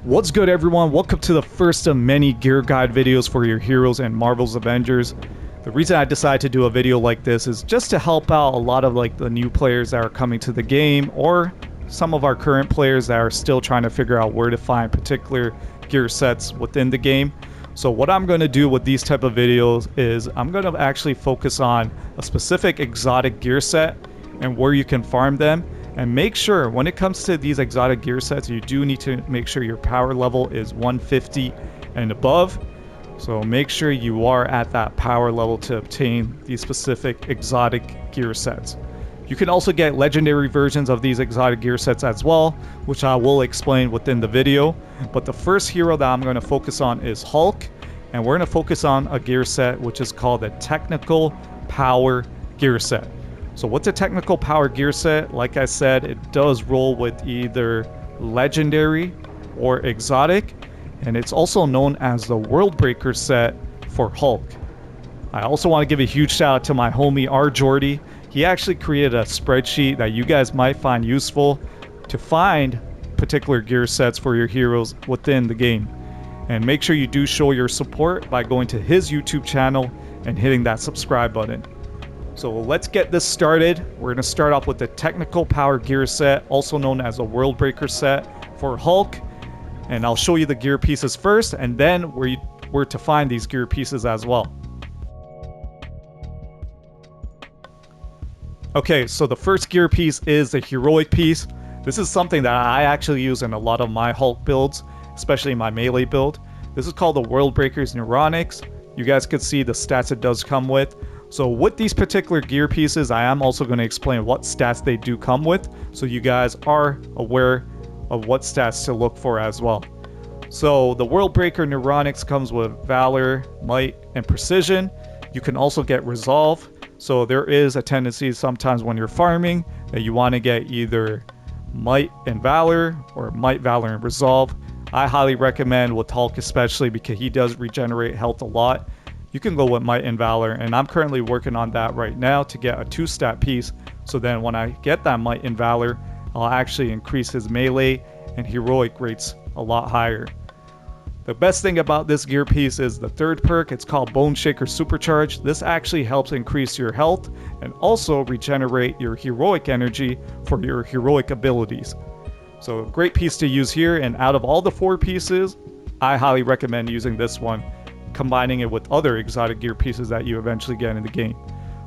What's good, everyone? Welcome to the first of many gear guide videos for your heroes and Marvel's Avengers. The reason I decided to do a video like this is just to help out a lot of the new players that are coming to the game, or some of our current players that are still trying to figure out where to find particular gear sets within the game. So what I'm going to do with these type of videos is I'm going to actually focus on a specific exotic gear set and where you can farm them. And make sure when it comes to these exotic gear sets, you do need to make sure your power level is 150 and above. So make sure you are at that power level to obtain these specific exotic gear sets. You can also get legendary versions of these exotic gear sets as well, which I will explain within the video. But the first hero that I'm going to focus on is Hulk, and we're going to focus on a gear set which is called the Technical Power Gear Set. So what's a Technical Power Gear Set? Like I said, it does roll with either legendary or exotic, and it's also known as the worldbreaker set for Hulk. I also want to give a huge shout out to my homie RJordie. He actually created a spreadsheet that you guys might find useful to find particular gear sets for your heroes within the game. And make sure you do show your support by going to his YouTube channel and hitting that subscribe button. So let's get this started. We're going to start off with the Technical Power Gear Set, also known as a Worldbreaker set for Hulk. And I'll show you the gear pieces first, and then where to find these gear pieces as well. Okay, so the first gear piece is the heroic piece. This is something that I actually use in a lot of my Hulk builds, especially my melee build. This is called the Worldbreaker's Neuronics. You guys can see the stats it does come with. So with these particular gear pieces, I am also going to explain what stats they do come with, so you guys are aware of what stats to look for as well. So the Worldbreaker Neuronics comes with Valor, Might, and Precision. You can also get Resolve. So there is a tendency sometimes when you're farming that you want to get either Might and Valor or Might, Valor, and Resolve. I highly recommend with Hulk especially because he does regenerate health a lot. You can go with Might and Valor, and I'm currently working on that right now to get a 2-stat piece. So then when I get that Might and Valor, I'll actually increase his melee and heroic rates a lot higher. The best thing about this gear piece is the third perk. It's called Bone Shaker Supercharge. This actually helps increase your health and also regenerate your heroic energy for your heroic abilities. So a great piece to use here, and out of all the 4 pieces, I highly recommend using this one, combining it with other exotic gear pieces that you eventually get in the game.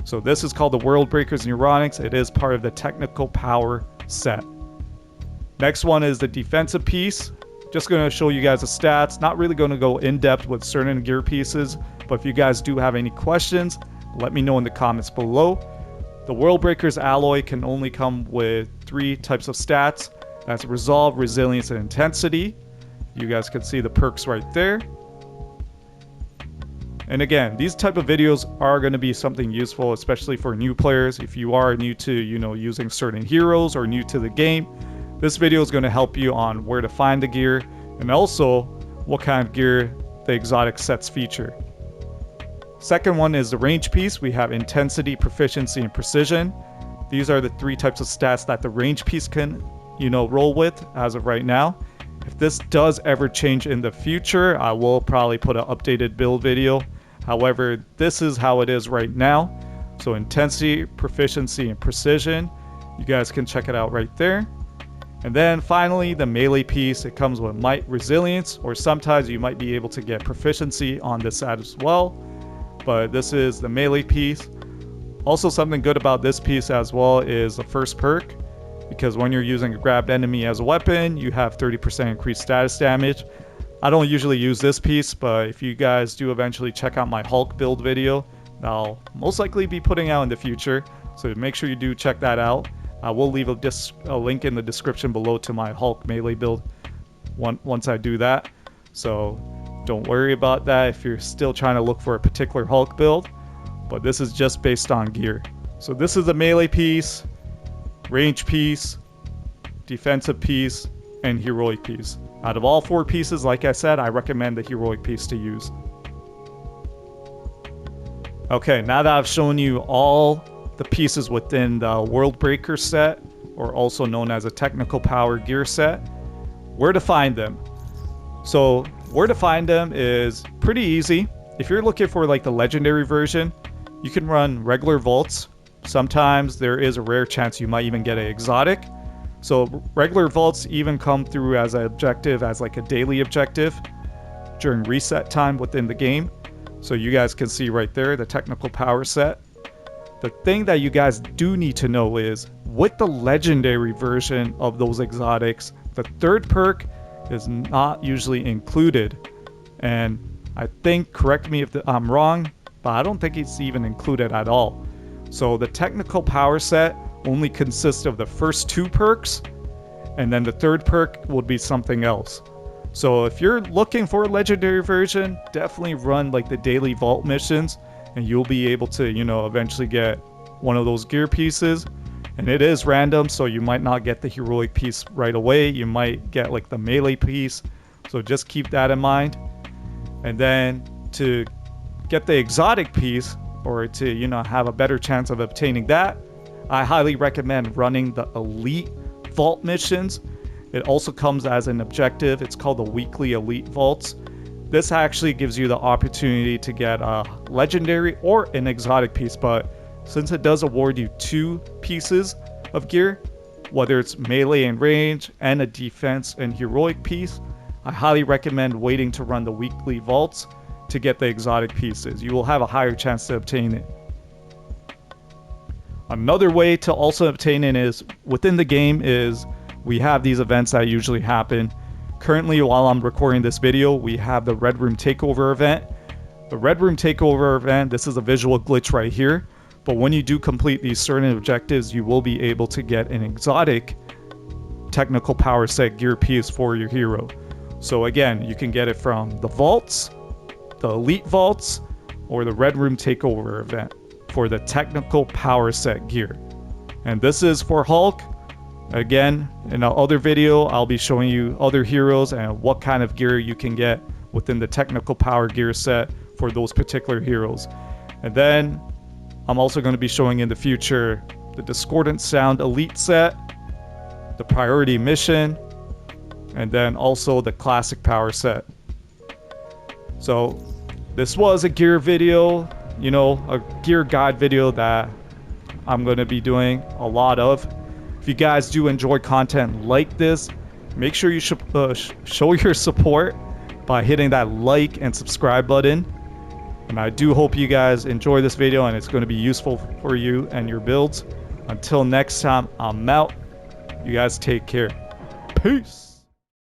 So this is called the Worldbreaker's Neuronics. It is part of the Technical Power set. Next one is the defensive piece. Just going to show you guys the stats. Not really going to go in depth with certain gear pieces, but if you guys do have any questions, let me know in the comments below. The Worldbreaker's alloy can only come with 3 types of stats. That's Resolve, Resilience, and Intensity. You guys can see the perks right there. And again, these type of videos are going to be something useful, especially for new players. If you are new to, using certain heroes or new to the game, this video is going to help you on where to find the gear and also what kind of gear the exotic sets feature. Second one is the range piece. We have Intensity, Proficiency, and Precision. These are the 3 types of stats that the range piece can, roll with as of right now. If this does ever change in the future, I will probably put an updated build video. However, this is how it is right now. So Intensity, Proficiency, and Precision. You guys can check it out right there. And then finally, the melee piece. It comes with Might, Resilience, or sometimes you might be able to get Proficiency on this side as well. But this is the melee piece. Also, something good about this piece as well is the first perk, because when you're using a grabbed enemy as a weapon, you have 30% increased status damage. I don't usually use this piece, but if you guys do eventually check out my Hulk build video, I'll most likely be putting out in the future, so make sure you do check that out. I will leave a link in the description below to my Hulk melee build once I do that, so don't worry about that if you're still trying to look for a particular Hulk build, but this is just based on gear. So this is the melee piece, range piece, defensive piece, and heroic piece. Out of all 4 pieces, like I said, I recommend the heroic piece to use. Okay, now that I've shown you all the pieces within the Worldbreaker set, or also known as a Technical Power Gear set, where to find them. So where to find them is pretty easy. If you're looking for like the legendary version, you can run regular vaults. Sometimes there is a rare chance you might even get an exotic. So regular vaults even come through as an objective, as like a daily objective during reset time within the game. So you guys can see right there the technical power set. The thing that you guys do need to know is with the legendary version of those exotics, the third perk is not usually included. And I think, correct me if I'm wrong, but I don't think it's even included at all. So the technical power set only consists of the first 2 perks, and then the third perk would be something else. So if you're looking for a legendary version, definitely run like the daily vault missions, and you'll be able to, you know, eventually get one of those gear pieces. And it is random, so you might not get the heroic piece right away. You might get like the melee piece. So just keep that in mind. And then to get the exotic piece, or to, you know, have a better chance of obtaining that, I highly recommend running the elite vault missions. It also comes as an objective. It's called the weekly elite vaults. This actually gives you the opportunity to get a legendary or an exotic piece, but since it does award you 2 pieces of gear, whether it's melee and range and a defense and heroic piece, I highly recommend waiting to run the weekly vaults to get the exotic pieces. You will have a higher chance to obtain it. Another way to also obtain it is within the game is we have these events that usually happen. Currently, while I'm recording this video, we have the Red Room Takeover event. The Red Room Takeover event, this is a visual glitch right here. But when you do complete these certain objectives, you will be able to get an exotic technical power set gear piece for your hero. So again, you can get it from the vaults, the elite vaults, or the Red Room Takeover event for the technical power set gear. And this is for Hulk. Again, in our other video, I'll be showing you other heroes and what kind of gear you can get within the technical power gear set for those particular heroes. And then I'm also going to be showing in the future the Discordant Sound Elite set, the Priority Mission, and then also the Classic Power set. So this was a gear video, you know, a gear guide video that I'm going to be doing a lot of. If you guys do enjoy content like this, make sure you show your support by hitting that like and subscribe button. And I do hope you guys enjoy this video and it's going to be useful for you and your builds. Until next time, I'm out. You guys take care. Peace.